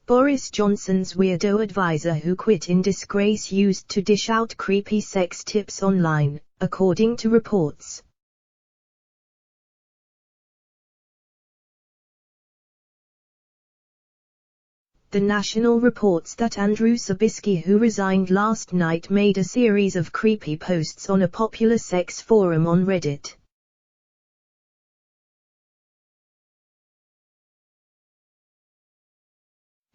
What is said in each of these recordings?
Boris Johnson's weirdo advisor who quit in disgrace used to dish out creepy sex tips online, according to reports. The National reports that Andrew Sabisky, who resigned last night, made a series of creepy posts on a popular sex forum on Reddit.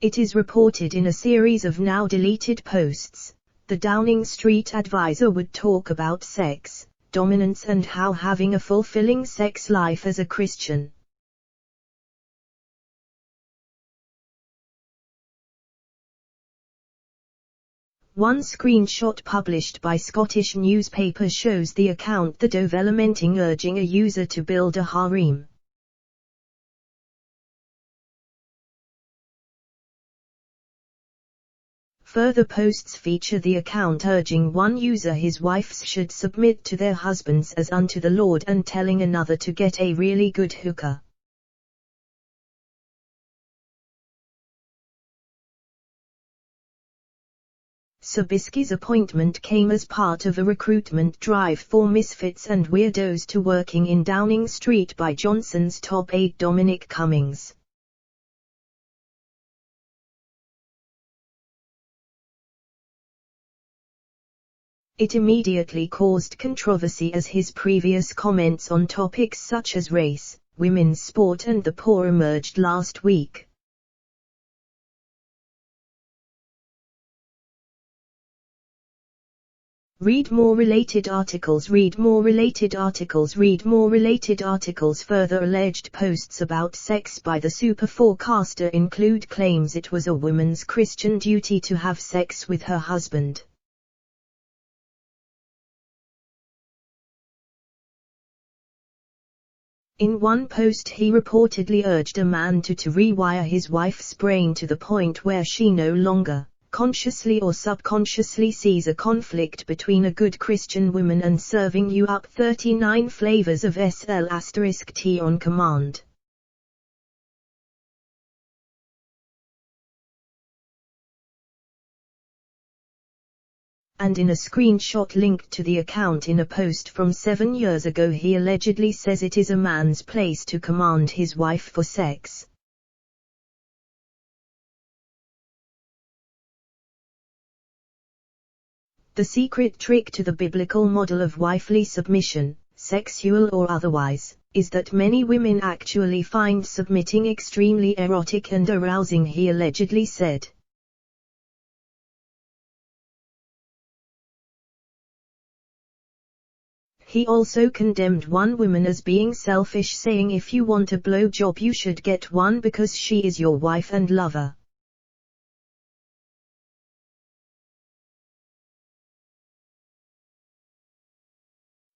It is reported in a series of now deleted posts. The Downing Street advisor would talk about sex, dominance and how having a fulfilling sex life as a Christian. One screenshot published by Scottish newspaper shows the account The Develamenting urging a user to build a harem. Further posts feature the account urging one user his wives should submit to their husbands as unto the Lord and telling another to get a really good hooker. Sabisky's appointment came as part of a recruitment drive for misfits and weirdos to working in Downing Street by Johnson's top aide Dominic Cummings. It immediately caused controversy as his previous comments on topics such as race, women's sport and the poor emerged last week. Read more related articles. Read more related articles. Read more related articles. Further alleged posts about sex by the superforecaster include claims it was a woman's Christian duty to have sex with her husband. In one post he reportedly urged a man to rewire his wife's brain to the point where she no longer, consciously or subconsciously, sees a conflict between a good Christian woman and serving you up 39 flavors of SL*T on command. And in a screenshot linked to the account in a post from 7 years ago he allegedly says it is a man's place to command his wife for sex. The secret trick to the biblical model of wifely submission, sexual or otherwise, is that many women actually find submitting extremely erotic and arousing, he allegedly said. He also condemned one woman as being selfish, saying if you want a blowjob you should get one because she is your wife and lover.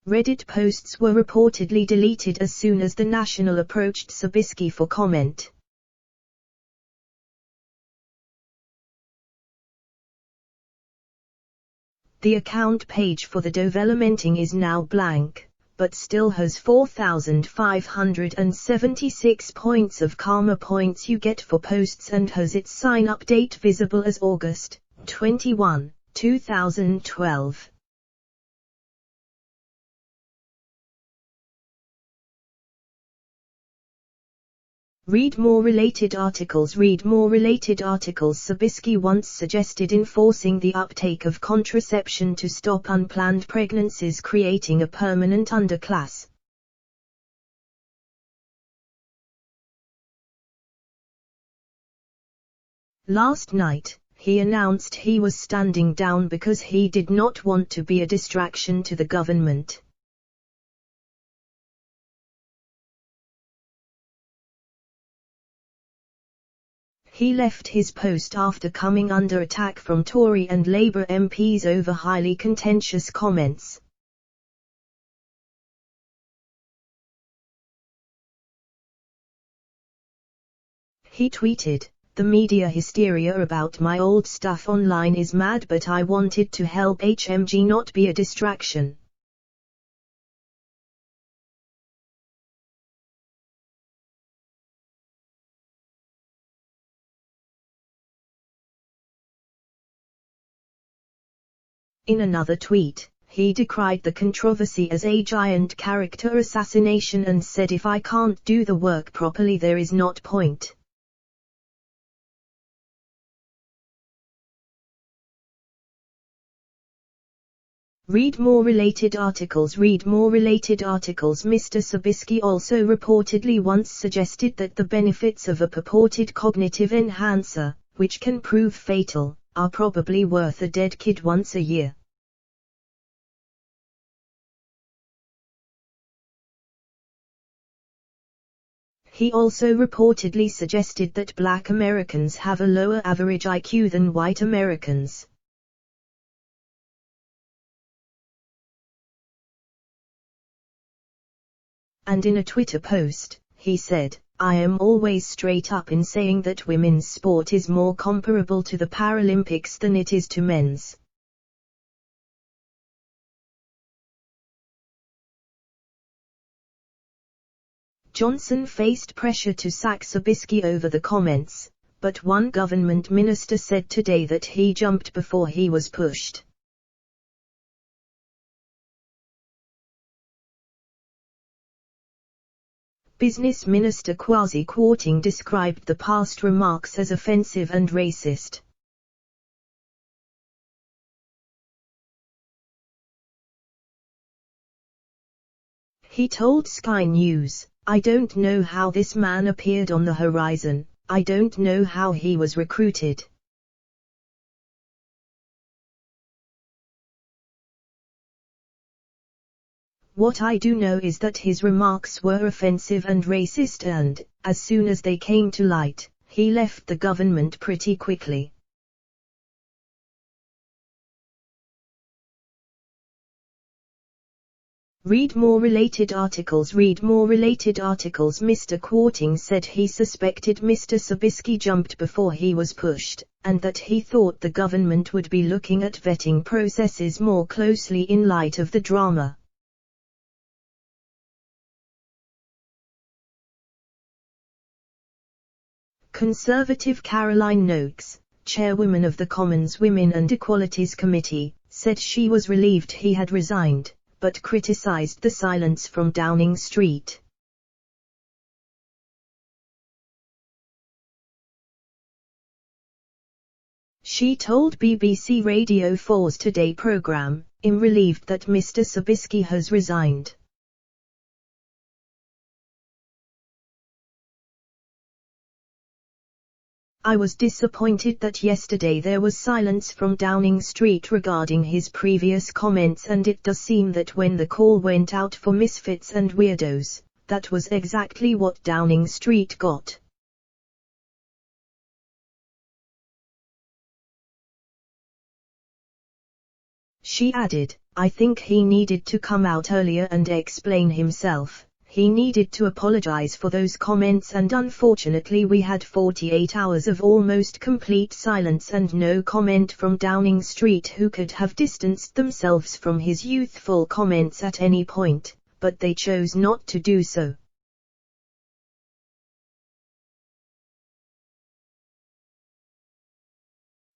Reddit posts were reportedly deleted as soon as the National approached Sabisky for comment. The account page for The Develamenting is now blank, but still has 4,576 points of karma points you get for posts and has its sign-up date visible as August 21, 2012. Read more related articles. Read more related articles. Sabisky once suggested enforcing the uptake of contraception to stop unplanned pregnancies, creating a permanent underclass. Last night, he announced he was standing down because he did not want to be a distraction to the government. He left his post after coming under attack from Tory and Labour MPs over highly contentious comments. He tweeted, "The media hysteria about my old stuff online is mad, but I wanted to help HMG not be a distraction." In another tweet, he decried the controversy as a giant character assassination and said, "If I can't do the work properly, there is not point." Read more related articles. Read more related articles. Mr. Sabisky also reportedly once suggested that the benefits of a purported cognitive enhancer, which can prove fatal, are probably worth a dead kid once a year. He also reportedly suggested that Black Americans have a lower average IQ than white Americans. And in a Twitter post, he said, "I am always straight up in saying that women's sport is more comparable to the Paralympics than it is to men's." Johnson faced pressure to sack Sabisky over the comments, but one government minister said today that he jumped before he was pushed. Business Minister Kwasi Kwarteng described the past remarks as offensive and racist. He told Sky News, "I don't know how this man appeared on the horizon, I don't know how he was recruited. What I do know is that his remarks were offensive and racist and, as soon as they came to light, he left the government pretty quickly." Read more related articles. Read more related articles. Mr. Kwarteng said he suspected Mr. Sabisky jumped before he was pushed, and that he thought the government would be looking at vetting processes more closely in light of the drama. Conservative Caroline Noakes, chairwoman of the Commons Women and Equalities Committee, said she was relieved he had resigned, but criticized the silence from Downing Street. She told BBC Radio 4's Today programme, "I'm relieved that Mr. Sabisky has resigned. I was disappointed that yesterday there was silence from Downing Street regarding his previous comments, and it does seem that when the call went out for misfits and weirdos, that was exactly what Downing Street got." She added, "I think he needed to come out earlier and explain himself. He needed to apologize for those comments, and unfortunately we had 48 hours of almost complete silence and no comment from Downing Street, who could have distanced themselves from his youthful comments at any point, but they chose not to do so."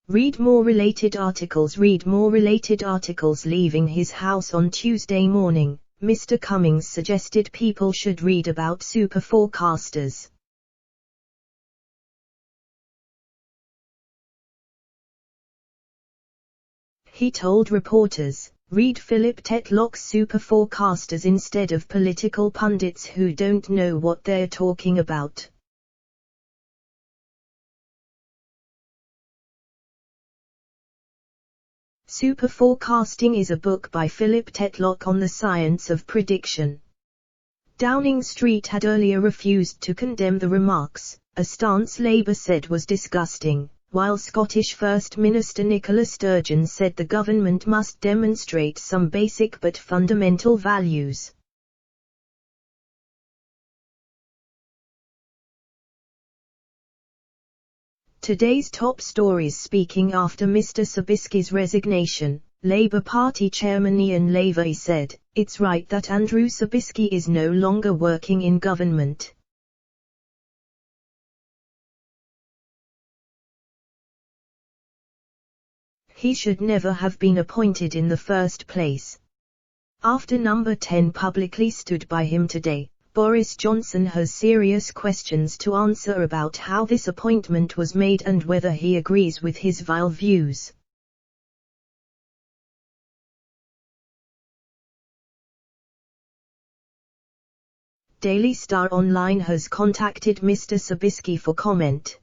Read more related articles. Read more related articles. Leaving his house on Tuesday morning, Mr. Cummings suggested people should read about superforecasters. He told reporters, "Read Philip Tetlock's superforecasters instead of political pundits who don't know what they're talking about." Superforecasting is a book by Philip Tetlock on the science of prediction. Downing Street had earlier refused to condemn the remarks, a stance Labour said was disgusting, while Scottish First Minister Nicola Sturgeon said the government must demonstrate some basic but fundamental values. Today's top stories. Speaking after Mr. Sabisky's resignation, Labour Party Chairman Ian Lavey said, "It's right that Andrew Sabisky is no longer working in government." He should never have been appointed in the first place. After number 10 publicly stood by him today, Boris Johnson has serious questions to answer about how this appointment was made and whether he agrees with his vile views. Daily Star Online has contacted Mr. Sabisky for comment.